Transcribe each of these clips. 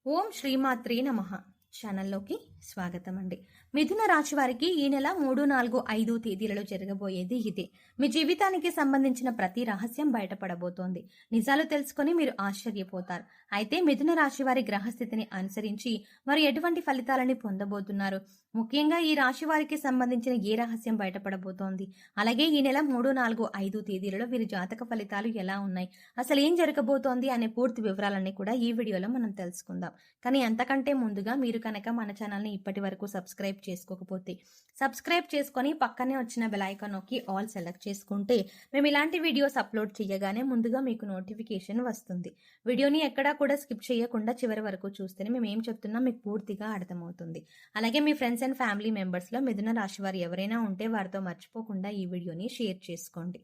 ఓం శ్రీమాత్రే నమః ఛానల్లోకి స్వాగతం అండి. మిథున రాశి వారికి ఈ నెల 3, 4, 5 తేదీలలో జరగబోయేది ఇదే. మీ జీవితానికి సంబంధించిన ప్రతి రహస్యం బయటపడబోతోంది. నిజాలు తెలుసుకొని మీరు ఆశ్చర్యపోతారు. అయితే మిథున రాశి వారి గ్రహస్థితిని అనుసరించి వారు ఎటువంటి ఫలితాలని పొందబోతున్నారు, ముఖ్యంగా ఈ రాశి వారికి సంబంధించిన ఏ రహస్యం బయటపడబోతోంది, అలాగే ఈ నెల 3, 4, 5 తేదీలలో వీరి జాతక ఫలితాలు ఎలా ఉన్నాయి, అసలు ఏం జరగబోతోంది అనే పూర్తి వివరాలన్నీ కూడా ఈ వీడియోలో మనం తెలుసుకుందాం. కానీ అంతకంటే ముందుగా మీరు కనుక మన ఛానల్ని ఇప్పటి వరకు సబ్స్క్రైబ్ చేసుకోకపోతే సబ్స్క్రైబ్ చేసుకొని పక్కనే వచ్చిన బెల్ ఐకాన్ నొక్కి ఆల్ సెలెక్ట్ చేసుకుంటే మేము ఇలాంటి వీడియోస్ అప్లోడ్ చేయగానే ముందుగా మీకు నోటిఫికేషన్ వస్తుంది. వీడియోని ఎక్కడా కూడా స్కిప్ చేయకుండా చివరి వరకు చూస్తేనే మేము ఏం చెప్తున్నా మీకు పూర్తిగా అర్థమవుతుంది. అలాగే మీ ఫ్రెండ్స్ అండ్ ఫ్యామిలీ మెంబర్స్లో మిథున రాశి వారు ఎవరైనా ఉంటే వారితో మర్చిపోకుండా ఈ వీడియోని షేర్ చేసుకోండి.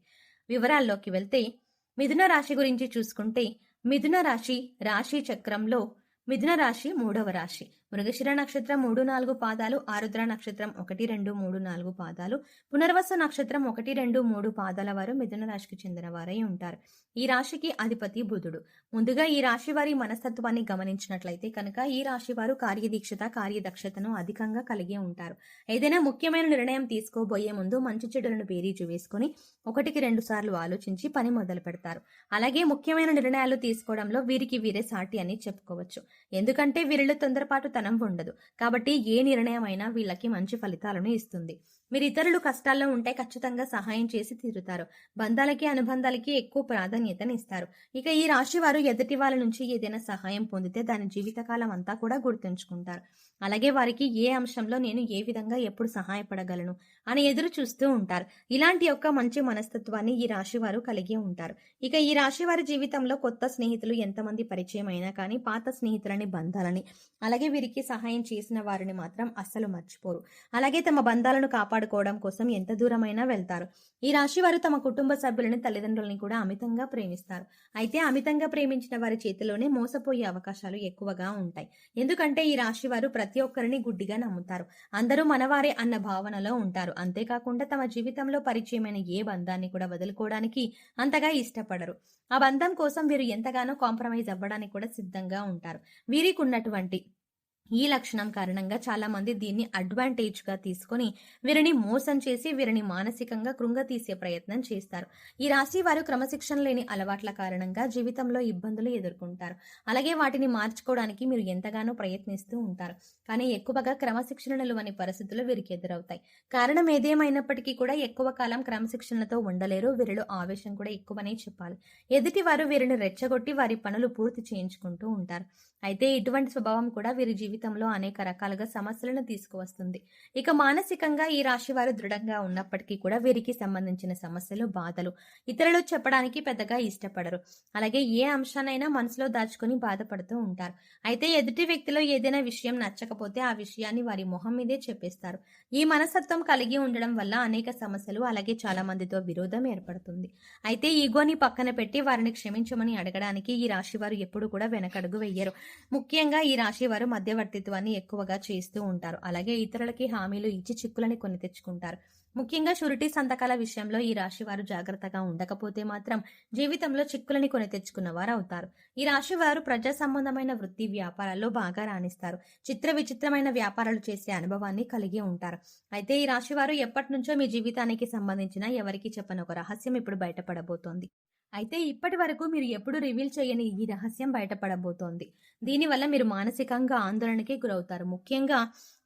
వివరాల్లోకి వెళ్తే మిథున రాశి గురించి చూసుకుంటే మిథున రాశి రాశి చక్రంలో మిథున రాశి 3వ రాశి. మృగశిర నక్షత్రం 3, 4 పాదాలు, ఆరుద్ర నక్షత్రం 1, 2, 3, 4 పాదాలు, పునర్వసు నక్షత్రం 1, 2, 3 పాదాల వారు మిథున రాశికి చెందిన వారై ఉంటారు. ఈ రాశికి అధిపతి బుధుడు. ముందుగా ఈ రాశి వారి మనస్తత్వాన్ని గమనించినట్లయితే కనుక ఈ రాశి వారు కార్యదీక్షత కార్యదక్షతను అధికంగా కలిగి ఉంటారు. ఏదైనా ముఖ్యమైన నిర్ణయం తీసుకోబోయే ముందు మంచి చెడులను బేరీజు వేసుకుని 1కి 2 సార్లు ఆలోచించి పని మొదలు పెడతారు. అలాగే ముఖ్యమైన నిర్ణయాలు తీసుకోవడంలో వీరికి వీరే సాటి అని చెప్పుకోవచ్చు. ఎందుకంటే వీరిలో తొందరపాటు తనం ఉండదు. కాబట్టి ఏ నిర్ణయం అయినా వీళ్ళకి మంచి ఫలితాలను ఇస్తుంది. మీరు ఇతరులు కష్టాల్లో ఉంటే ఖచ్చితంగా సహాయం చేసి తీరుతారు. బంధాలకి అనుబంధాలకి ఎక్కువ ప్రాధాన్యతనిస్తారు. ఇక ఈ రాశి వారు ఎదుటి వాళ్ళ నుంచి ఏదైనా సహాయం పొందితే దాని జీవితకాలం అంతా కూడా గుర్తుంచుకుంటారు. అలాగే వారికి ఏ అంశంలో నేను ఏ విధంగా ఎప్పుడు సహాయపడగలను అని ఎదురు చూస్తూ ఉంటారు. ఇలాంటి యొక్క మంచి మనస్తత్వాన్ని ఈ రాశి వారు కలిగి ఉంటారు. ఇక ఈ రాశి వారి జీవితంలో కొత్త స్నేహితులు ఎంతమంది పరిచయం అయినా కానీ పాత స్నేహితులని బంధాలని అలాగే వీరికి సహాయం చేసిన వారిని మాత్రం అస్సలు మర్చిపోరు. అలాగే తమ బంధాలను కాపాడుకోవడం కోసం ఎంత దూరమైనా వెళ్తారు. ఈ రాశి వారు తమ కుటుంబ సభ్యులని తల్లిదండ్రులని కూడా అమితంగా ప్రేమిస్తారు. అయితే అమితంగా ప్రేమించిన వారి చేతిలోనే మోసపోయే అవకాశాలు ఎక్కువగా ఉంటాయి. ఎందుకంటే ఈ రాశి వారు ప్రతి ఒక్కరిని గుడ్డిగా నమ్ముతారు. అందరూ మనవారే అన్న భావనలో ఉంటారు. అంతేకాకుండా తమ జీవితంలో పరిచయమైన ఏ బంధాన్ని కూడా వదులుకోవడానికి అంతగా ఇష్టపడరు. ఆ బంధం కోసం వీరు ఎంతగానో కాంప్రమైజ్ అవ్వడానికి కూడా సిద్ధంగా ఉంటారు. వీరికి ఉన్నటువంటి ఈ లక్షణం కారణంగా చాలా మంది దీన్ని అడ్వాంటేజ్ గా తీసుకొని వీరిని మోసం చేసి వీరిని మానసికంగా కృంగతీసే ప్రయత్నం చేస్తారు. ఈ రాశి వారు క్రమశిక్షణ లేని అలవాట్ల కారణంగా జీవితంలో ఇబ్బందులు ఎదుర్కొంటారు. అలాగే వాటిని మార్చుకోవడానికి మీరు ఎంతగానో ప్రయత్నిస్తూ ఉంటారు. కానీ ఎక్కువగా క్రమశిక్షణ నిలువని పరిస్థితులు వీరికి ఎదురవుతాయి. కారణం ఏదేమైనప్పటికీ కూడా ఎక్కువ కాలం క్రమశిక్షణతో ఉండలేరు. వీరిలో ఆవేశం కూడా ఎక్కువనే చెప్పాలి. ఎదుటి వారు వీరిని రెచ్చగొట్టి వారి పనులు పూర్తి చేయించుకుంటూ ఉంటారు. అయితే ఇటువంటి స్వభావం కూడా వీరి జీవితంలో అనేక రకాలుగా సమస్యలను తీసుకువస్తుంది. ఇక మానసికంగా ఈ రాశి వారు దృఢంగా ఉన్నప్పటికీ కూడా వీరికి సంబంధించిన సమస్యలు బాధలు ఇతరులు చెప్పడానికి పెద్దగా ఇష్టపడరు. అలాగే ఏ అంశానైనా మనసులో దాచుకుని బాధపడుతూ ఉంటారు. అయితే ఎదుటి వ్యక్తిలో ఏదైనా విషయం నచ్చకపోతే ఆ విషయాన్ని వారి మొహం మీదే చెప్పేస్తారు. ఈ మనస్తత్వం కలిగి ఉండడం వల్ల అనేక సమస్యలు అలాగే చాలా మందితో విరోధం ఏర్పడుతుంది. అయితే ఈగోని పక్కన పెట్టి వారిని క్షమించమని అడగడానికి ఈ రాశి వారు ఎప్పుడు కూడా వెనకడుగు వెయ్యరు. ముఖ్యంగా ఈ రాశి వారు మధ్యవర్తిత్వాన్ని ఎక్కువగా చేస్తూ ఉంటారు. అలాగే ఇతరులకి హామీలు ఇచ్చి చిక్కులని కొని తెచ్చుకుంటారు. ముఖ్యంగా షూరిటీ సంతకాల విషయంలో ఈ రాశి వారు జాగ్రత్తగా ఉండకపోతే మాత్రం జీవితంలో చిక్కులని కొని తెచ్చుకున్న వారు అవుతారు. ఈ రాశి వారు ప్రజా సంబంధమైన వృత్తి వ్యాపారాల్లో బాగా రాణిస్తారు. చిత్ర విచిత్రమైన వ్యాపారాలు చేసే అనుభవాన్ని కలిగి ఉంటారు. అయితే ఈ రాశి వారు ఎప్పటి నుంచో మీ జీవితానికి సంబంధించిన ఎవరికి చెప్పని ఒక రహస్యం ఇప్పుడు బయటపడబోతోంది. అయితే ఇప్పటి వరకు మీరు ఎప్పుడు రివీల్ చేయని ఈ రహస్యం బయటపడబోతోంది. దీనివల్ల మీరు మానసికంగా ఆందోళనకి గురవుతారు. ముఖ్యంగా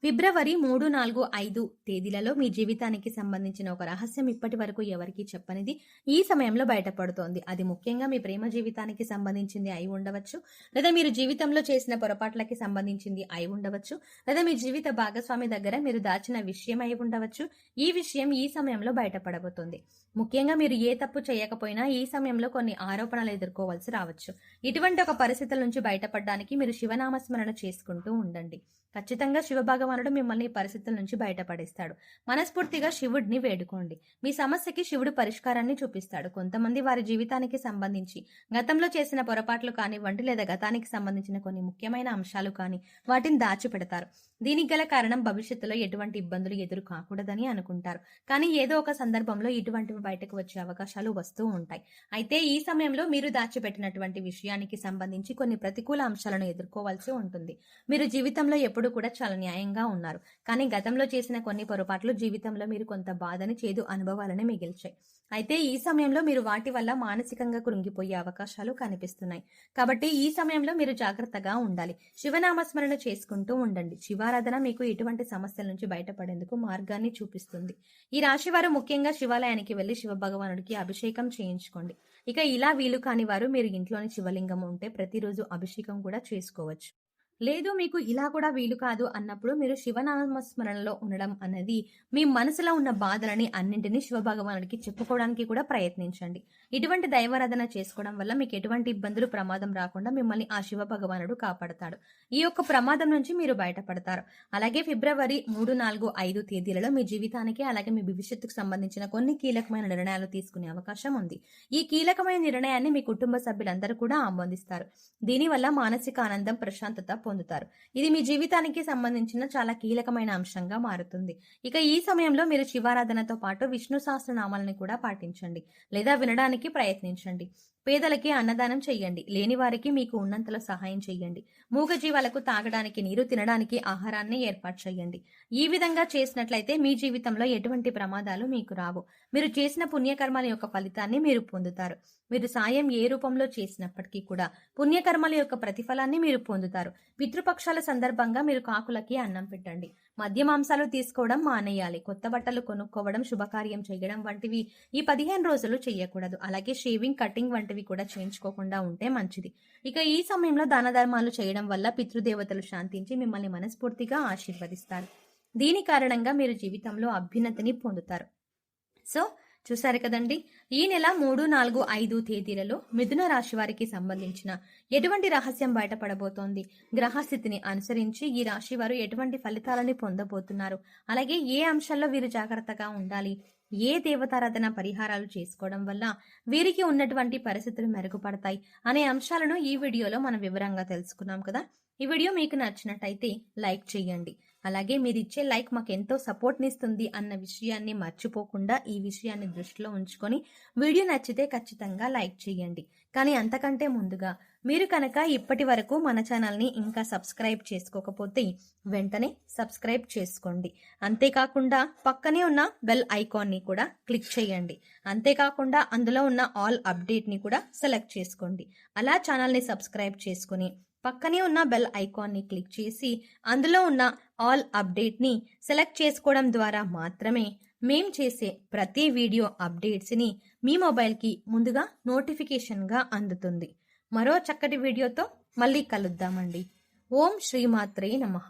ఫిబ్రవరి 3, 4, 5 తేదీలలో మీ జీవితానికి సంబంధించిన ఒక రహస్యం ఇప్పటి వరకు ఎవరికీ చెప్పనిది ఈ సమయంలో బయటపడుతోంది. అది ముఖ్యంగా మీ ప్రేమ జీవితానికి సంబంధించింది అయి ఉండవచ్చు, లేదా మీరు జీవితంలో చేసిన పొరపాట్లకి సంబంధించింది అయి ఉండవచ్చు, లేదా మీ జీవిత భాగస్వామి దగ్గర మీరు దాచిన విషయం అయి ఉండవచ్చు. ఈ విషయం ఈ సమయంలో బయటపడబోతోంది. ముఖ్యంగా మీరు ఏ తప్పు చేయకపోయినా ఈ సమయంలో కొన్ని ఆరోపణలు ఎదుర్కోవాల్సి రావచ్చు. ఇటువంటి ఒక పరిస్థితుల నుంచి బయటపడడానికి మీరు శివనామస్మరణ చేసుకుంటూ ఉండండి. ఖచ్చితంగా శివభగవానుడు మిమ్మల్ని ఈ పరిస్థితుల నుంచి బయటపడేస్తాడు. మనస్ఫూర్తిగా శివుడిని వేడుకోండి. మీ సమస్యకి శివుడు పరిష్కారాన్ని చూపిస్తాడు. కొంతమంది వారి జీవితానికి సంబంధించి గతంలో చేసిన పొరపాట్లు కానివ్వండి, లేదా గతానికి సంబంధించిన కొన్ని ముఖ్యమైన అంశాలు కానీ వాటిని దాచిపెడతారు. దీనికి గల కారణం భవిష్యత్తులో ఎటువంటి ఇబ్బందులు ఎదురు కాకూడదని అనుకుంటారు. కానీ ఏదో ఒక సందర్భంలో ఇటువంటి బయటకు వచ్చే అవకాశాలు వస్తూ ఉంటాయి. అయితే ఈ సమయంలో మీరు దాచిపెట్టినటువంటి విషయానికి సంబంధించి కొన్ని ప్రతికూల అంశాలను ఎదుర్కోవాల్సి ఉంటుంది. మీరు జీవితంలో ఎప్పుడు కూడా చాలా న్యాయంగా ఉన్నారు. కానీ గతంలో చేసిన కొన్ని పొరపాట్లు జీవితంలో మీరు కొంత బాధని, చేదు అనుభవాలని మిగిల్చాయి. అయితే ఈ సమయంలో మీరు వాటి వల్ల మానసికంగా కృంగిపోయే అవకాశాలు కనిపిస్తున్నాయి. కాబట్టి ఈ సమయంలో మీరు జాగ్రత్తగా ఉండాలి. శివనామస్మరణ చేసుకుంటూ ఉండండి. శివారాధన మీకు ఎటువంటి సమస్యల నుంచి బయటపడేందుకు మార్గాన్ని చూపిస్తుంది. ఈ రాశి వారు ముఖ్యంగా శివాలయానికి వెళ్లి శివ భగవానుడికి అభిషేకం చేయించుకోండి. ఇక ఇలా వీలు కాని వారు మీరు ఇంట్లోని శివలింగం ఉంటే ప్రతిరోజు అభిషేకం కూడా చేసుకోవచ్చు. లేదు మీకు ఇలా కూడా వీలు కాదు అన్నప్పుడు మీరు శివనామస్మరణలో ఉండడం అనేది మీ మనసులో ఉన్న బాధలని అన్నింటినీ శివభగవానుడికి చెప్పుకోవడానికి కూడా ప్రయత్నించండి. ఇటువంటి దైవారాధన చేసుకోవడం వల్ల మీకు ఎటువంటి ఇబ్బందులు, ప్రమాదం రాకుండా మిమ్మల్ని ఆ శివ భగవానుడు కాపాడతాడు. ఈ యొక్క ప్రమాదం నుంచి మీరు బయటపడతారు. అలాగే ఫిబ్రవరి 3, 4, 5 తేదీలలో మీ జీవితానికి అలాగే మీ భవిష్యత్తుకు సంబంధించిన కొన్ని కీలకమైన నిర్ణయాలు తీసుకునే అవకాశం ఉంది. ఈ కీలకమైన నిర్ణయాన్ని మీ కుటుంబ సభ్యులందరూ కూడా ఆమోదిస్తారు. దీనివల్ల మానసిక ఆనందం, ప్రశాంతత పొందుతారు. ఇది మీ జీవితానికి సంబంధించిన చాలా కీలకమైన అంశంగా మారుతుంది. ఇక ఈ సమయంలో మీరు శివారాధనతో పాటు విష్ణు సహస్రనామాలను కూడా పాటించండి లేదా వినడానికి ప్రయత్నించండి. పేదలకి అన్నదానం చెయ్యండి. లేని వారికి మీకు ఉన్నంతలో సహాయం చెయ్యండి. మూగజీవాలకు తాగడానికి నీరు, తినడానికి ఆహారాన్ని ఏర్పాటు చేయండి. ఈ విధంగా చేసినట్లయితే మీ జీవితంలో ఎటువంటి ప్రమాదాలు మీకు రావు. మీరు చేసిన పుణ్యకర్మల యొక్క ఫలితాన్ని మీరు పొందుతారు. మీరు సాయం ఏ రూపంలో చేసినప్పటికీ కూడా పుణ్యకర్మల యొక్క ప్రతిఫలాన్ని మీరు పొందుతారు. పితృపక్షాల సందర్భంగా మీరు కాకులకి అన్నం పెట్టండి. మద్య మాంసాలు తీసుకోవడం మానేయాలి. కొత్త బట్టలు కొనుక్కోవడం, శుభకార్యం చేయడం వంటివి ఈ 15 రోజులు చేయకూడదు. అలాగే షేవింగ్, కటింగ్ వంటివి కూడా చేయించుకోకుండా ఉంటే మంచిది. ఇక ఈ సమయంలో దాన ధర్మాలు చేయడం వల్ల పితృదేవతలు శాంతించి మిమ్మల్ని మనస్ఫూర్తిగా ఆశీర్వదిస్తారు. దీని కారణంగా మీరు జీవితంలో అభ్యున్నతిని పొందుతారు. సో చూసారు కదండి, ఈ నెల 3, 4, 5 తేదీలలో మిథున రాశి వారికి సంబంధించిన ఎటువంటి రహస్యం బయటపడబోతోంది, గ్రహస్థితిని అనుసరించి ఈ రాశి వారు ఎటువంటి ఫలితాలని పొందబోతున్నారు, అలాగే ఏ అంశాల్లో వీరు జాగ్రత్తగా ఉండాలి, ఏ దేవతారాధన పరిహారాలు చేసుకోవడం వల్ల వీరికి ఉన్నటువంటి పరిస్థితులు మెరుగుపడతాయి అనే అంశాలను ఈ వీడియోలో మనం వివరంగా తెలుసుకున్నాం కదా. ఈ వీడియో మీకు నచ్చినట్టయితే లైక్ చేయండి. అలాగే మీరు ఇచ్చే లైక్ మాకు ఎంతో సపోర్ట్ని ఇస్తుంది అన్న విషయాన్ని మర్చిపోకుండా ఈ విషయాన్ని దృష్టిలో ఉంచుకొని వీడియో నచ్చితే ఖచ్చితంగా లైక్ చేయండి. కానీ అంతకంటే ముందుగా మీరు కనుక ఇప్పటి వరకు మన ఛానల్ని ఇంకా సబ్స్క్రైబ్ చేసుకోకపోతే వెంటనే సబ్స్క్రైబ్ చేసుకోండి. అంతేకాకుండా పక్కనే ఉన్న బెల్ ఐకాన్ని కూడా క్లిక్ చేయండి. అంతేకాకుండా అందులో ఉన్న ఆల్ అప్డేట్ని కూడా సెలెక్ట్ చేసుకోండి. అలా ఛానల్ని సబ్స్క్రైబ్ చేసుకుని పక్కనే ఉన్న బెల్ ఐకాన్ని క్లిక్ చేసి అందులో ఉన్న ఆల్ అప్డేట్ని సెలెక్ట్ చేసుకోవడం ద్వారా మాత్రమే మేం చేసే ప్రతి వీడియో అప్డేట్స్ని మీ మొబైల్కి ముందుగా నోటిఫికేషన్గా అందుతుంది. మరో చక్కటి వీడియోతో మళ్ళీ కలుద్దామండి. ఓం శ్రీమాత్రే నమః.